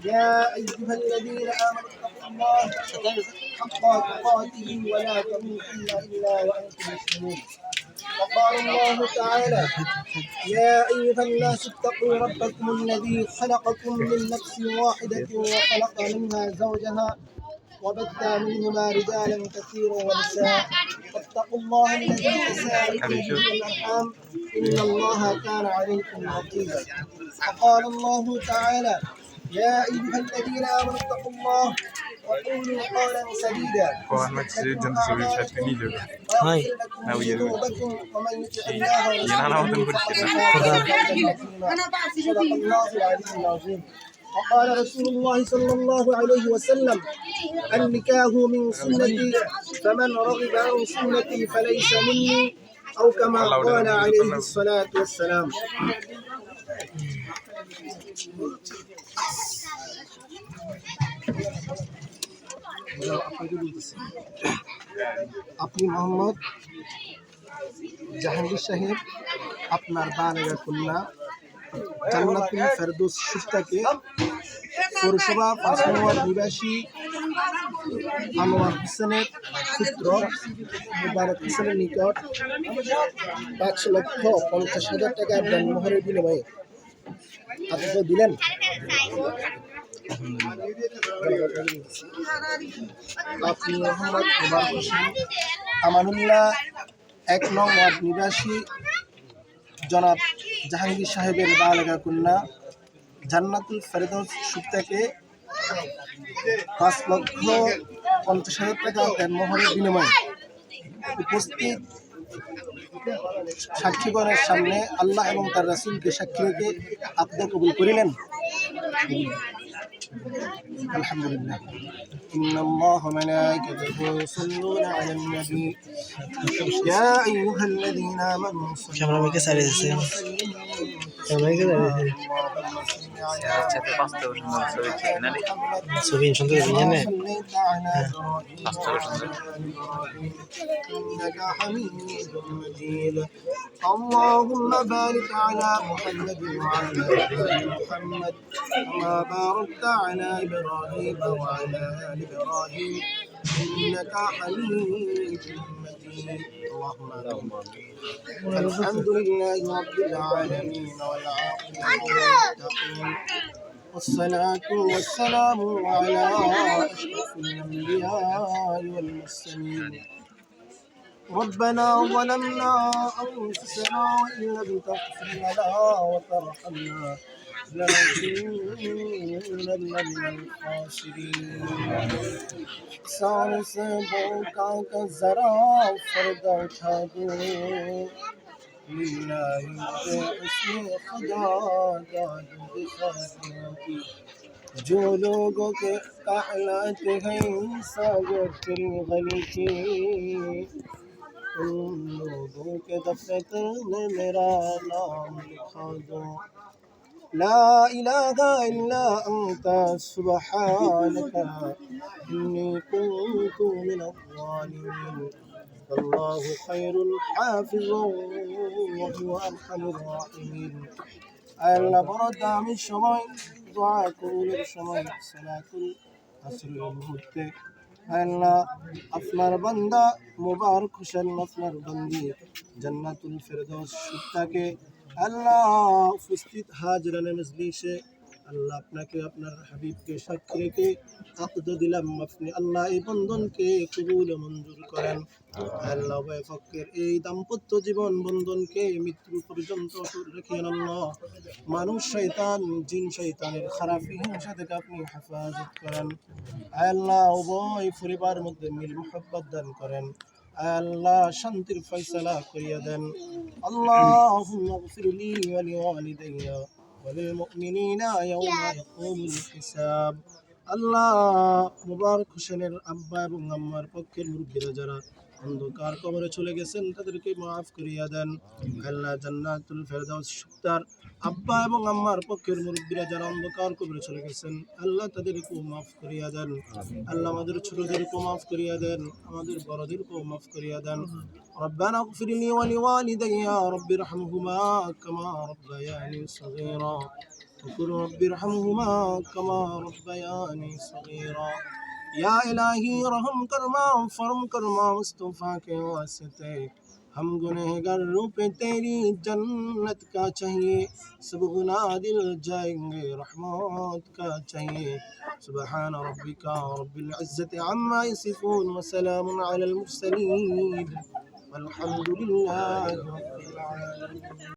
يا أيها الذين آمنوا اتقوا الله حق تقاته ولا تموتن إلا وأنتم مسلمون. وقال الله تعالى: يا أيها الناس اتقوا ربكم الذي خلقكم من نفس واحدة وخلق منها زوجها وبث منهما رجالا كثيرا ونساء واتقوا الله الذي تساءلون به والأرحام إن الله كان عليكم رقيبا. وقال الله تعالى: يا أيها الذين آمنوا اتقوا الله وقولوا قولا سديدا يصلح لكم أعمالكم ويغفر لكم ذنوبكم ومن يطع الله ورسوله فقد فاز فوزا عظيما. صدق الله العلي العظيم. وقال رسول الله صلى الله عليه وسلم: النكاح من سنتي فمن رغب عن سنتي فليس مني أو كما قال عليه الصلاة والسلام. আপনি মোহাম্মদ জাহাঙ্গীর সাহেব আপনার বালেগা কন্যা জান্নাতুল ফেরদৌস সুস্তাকে পৌরসভা ৫ নম্বর নিবাসী আনোয়ার হোসেনের পুত্র মুবারক হোসেনের নিকট ৫,৫০,০০০ টাকা দেনমোহরের বিনিময়ে আত্মীয় দিলেন। আপনি মোহাম্মদ মুবারক হোসেন আমানুল্লাহ ১ নং ওয়ার্ড নিবাসী জনাব জাহাঙ্গীর সাহেবের বালেগা কন্যা জান্নাতুল ফেরদৌস সুস্তাকে ৫,৫০,০০০ টাকা দেনমোহরের বিনিময়ে উপস্থিত সাক্ষীগণের সামনে আল্লাহ এবং তার রাসূলকে সাক্ষী রেখে আকিদা কবুল করিলেন। আলহামদুলিল্লাহ। ইন্নাল্লাহা ওয়া মালাইকাতাহু ইউসাল্লুনা আলান নবী ইয়া আইয়ুহাল্লাযীনা আমানু সাল্লু اللهم بارك على محمد وعلى آل محمد كما باركت على إبراهيم وعلى آل إبراهيم إنك حميد مجيد. اللهم آمين. الحمد لله رب العالمين والعاقبة للمتقين والصلاة والسلام على أشرف الأنبياء والمرسلين. ربنا ظلمنا أنفسنا وإن لم تغفر لنا وترحمنا لنكونن من الخاسرين. सारे से बोका का जरा पर्दा उठा दो लिल्लाहि के इसमें खुदा जादू दिखा दो जो लोगों के कहलाते हैं सागर तेरी गली के उन लोगों के दफ्तर में मेरा नाम लिखा दो। ला इलाहा इल्ला अंता सुब्हानका इन्नी कुन्तु मिनज़-ज़ालिमीन। अल्लाहु खैरुल हाफिज़न व हुवा अरहामुर राहिमीन। আল্লাহ বড় দামি সময় দোয়া কবুলের সময় সালাতুল আসরের মুহূর্তে আল্লাহ আপনার বান্দা মুবারক হোসেন আপনার বান্দি জান্নাতুল ফেরদৌস সুস্তাকে আল্লাহ উপস্থিত হাজরানে মজলিসে আল্লাহ আপনাকে আপনার হাবিবকে সাক্ষী রেখে আকিদা দিলাম আপনি আল্লাহ এই বন্ধনকে কবুল মঞ্জুর করেন। আল্লাহ উভয় পক্ষের এই দাম্পত্য জীবন বন্ধনকে মৃত্যু পর্যন্ত রেখেন। আল্লাহ মানুষ শয়তান জিন শয়তানের খারাপ হিংসা থেকে আপনি হেফাজত করেন। আল্লাহ উভয় পরিবারের মধ্যে মিল মুহাব্বত দান করেন। আল্লাহ শান্তির ফয়সালা করিয়া দেন। আল্লাহুম্মা গফির লি ওয়া লিওয়ালিদাইয়া ওয়া লিল মুমিনিনা ইয়াওমা ইয়াকুমুল হিসাব। আল্লাহ মুবারক হোসেনের আব্বা এবং আম্মার পক্ষের মুরব্বীরা যারা অন্ধকার কবরে চলে গেছেন তাদেরকে মাফ করিয়া দেন। আল্লাহ জান্নাতুল ফেরদৌস সুস্তার আব্বা এবং আম্মার পক্ষের মুরব্বীরা যারা অন্ধকার কবরে চলে গেছেন আল্লাহ তাদেরকেও মাফ করিয়া দেন। আল্লাহ আমাদের ছোটদেরকেও মাফ করিয়া দেন, আমাদের বড়দেরকেও মাফ করিয়া দেন। ربنا اغفر لي ولوالدي رب ارحمهما كما ربياني صغيرا वक़ुल रब्बि इरहमहुमा कमा रब्बयानी सगीरा। या इलाही रहम करमा फरम करमा मुस्तफ़ा के वास्ते, हम गुनहगार रूपे तेरी जन्नत का चाहिए, सब गुनाह दिल जाएंगे रहमत का चाहिए। सुबहान रब्बिका रब्बिल इज़्ज़ति अम्मा यसिफून व सलामुन अलल मुरसलीन वल्हम्दुलिल्लाहि रब्बिल आलमीन।